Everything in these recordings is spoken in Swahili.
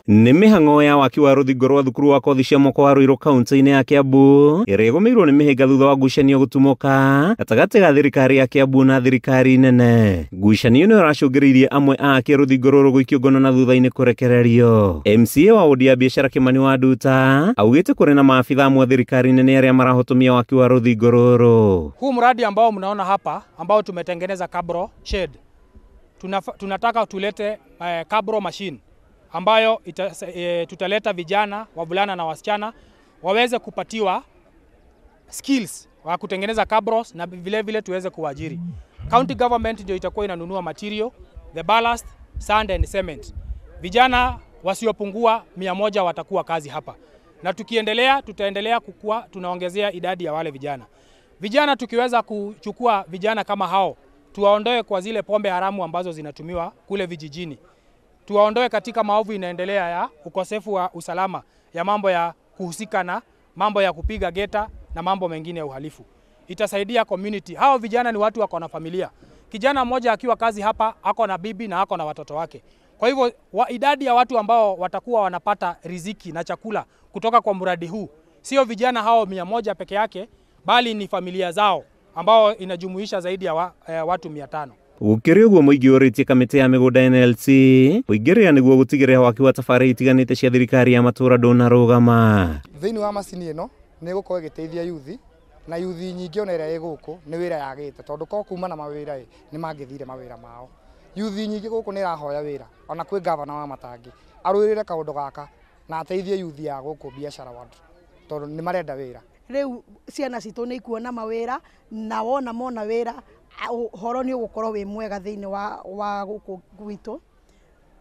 Nĩ mĩhang'o ya waki wa rũthingo rwa thukuru wa kothi cia mwaka wa Ruiru kaunti-inĩ ya Kiambu ĩrĩa ĩgũmĩirwo nĩ mĩhĩnga thutha wa ngucanio gũtumũka gatagatĩ ga thirikari ya Kiambu na thirikari nene. Ngucanio nĩ ĩracũngĩrĩirie amwe a akia rũthingo rũrũ gũikio ngono na thutha-inĩ kũrekererio. MCA wa wodi ya biacara Kimani wa Nduta augĩte kũrĩ na maafitha amwe thirikari nene arĩa marahotomia waki wa rũthingo rũrũ. Huu mradi ambao mnaona hapa ambao tumetengeneza Cabro shed, tunataka tulete Cabro machine ambayo tutaleta vijana, wavulana na wasichana waweze kupatiwa skills wa kutengeneza cabros na vile vile tuweze kuajiri. County government ndio itakuwa inanunua material, the ballast, sand and cement. Vijana wasiopungua 100 watakuwa kazi hapa. Na tukiendelea tutaendelea kukua, tunaongezea idadi ya wale vijana. Vijana tukiweza kuchukua vijana kama hao, tuwaondoe kwa zile pombe haramu ambazo zinatumiwa kule vijijini. Tuwaondoe katika maovu inaendelea ya ukosefu wa usalama, ya mambo ya kuhusika na mambo ya kupiga geta na mambo mengine ya uhalifu. Itasaidia community. Hao vijana ni watu wako na familia. Kijana mmoja akiwa kazi hapa, ako na bibi na ako na watoto wake. Kwa hivyo idadi ya watu ambao watakuwa wanapata riziki na chakula kutoka kwa mradi huu, sio vijana hao 100 peke yake, bali ni familia zao ambao inajumuisha zaidi ya watu 500. Gũkĩrĩ ũguo mũingĩ ũrĩtie kamĩtĩ ya mĩgũnda NLC kũingĩrĩra nĩguo gũtigĩrĩra waki wa tabarĩra itiganĩte cia thirikari ya matũũra ndũnarũgama. Thĩinĩ wa macini ĩno nĩ gũkorwo ĩgĩteithia yuthi na yuthi nyingĩ ona ĩrĩa ĩgũkũ nĩ wĩra yagĩte tondũ ko kuma na mawĩra nĩ mangĩthire mawĩra mao. Yuthi nyingĩ gũkũ nĩ ĩrahoya wĩra ona kwĩ gavana wa Matangi arũĩrĩre kaũndũ gaka na ateithie yuthi ya gũkũ biacara ward tondũ nĩ marenda wĩra. Rĩu ciana citũ nĩ ikuona mawĩra na wona mona wĩra horo nĩ ũgũkorwo wĩ mwega thĩinĩ wa gũkũ gwitũ.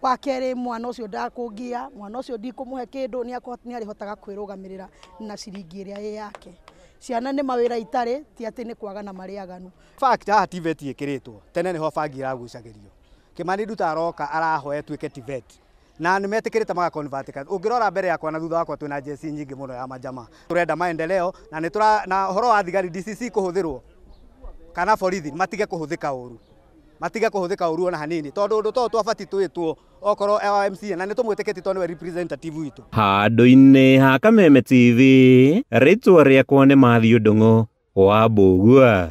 Wa kerĩ mwana ũcio ndakũngia, mwana ũcio ndikũmũhe kĩndũ nĩ arĩhotaga kwĩrũgamĩrĩra na ciringi ĩrĩa ĩ yake. Ciana nĩ mawĩra itarĩ ti atĩ nĩ kwaga na marĩaganu. Fact haha TVET ĩkĩrĩtwo tene nĩho bangi ĩragucagĩrio. Kimani Nduta aroka arahoya tuĩke TVET na nĩ metĩkĩrĩte maga convert. Ũngĩrora mbere yakwa na thutha wakwa twĩna jesi nyingĩ mũno ya majama. Tũrenda maendeleo na horo wa thigari DCC kũhũthĩrwo kana borithi matige kũhũthĩka ũru. Matige kũhũthĩka ũru ona hanini tondũ ũndũ to twabati twĩtwo okorwo MCA na nĩ tũmwĩtĩkĩtie tondũ nĩ representative witũ. Handũ-inĩ ha Kameme TV, rĩtwa rĩakwa nĩ Mathiũ Ndung'u wa Mbũgua.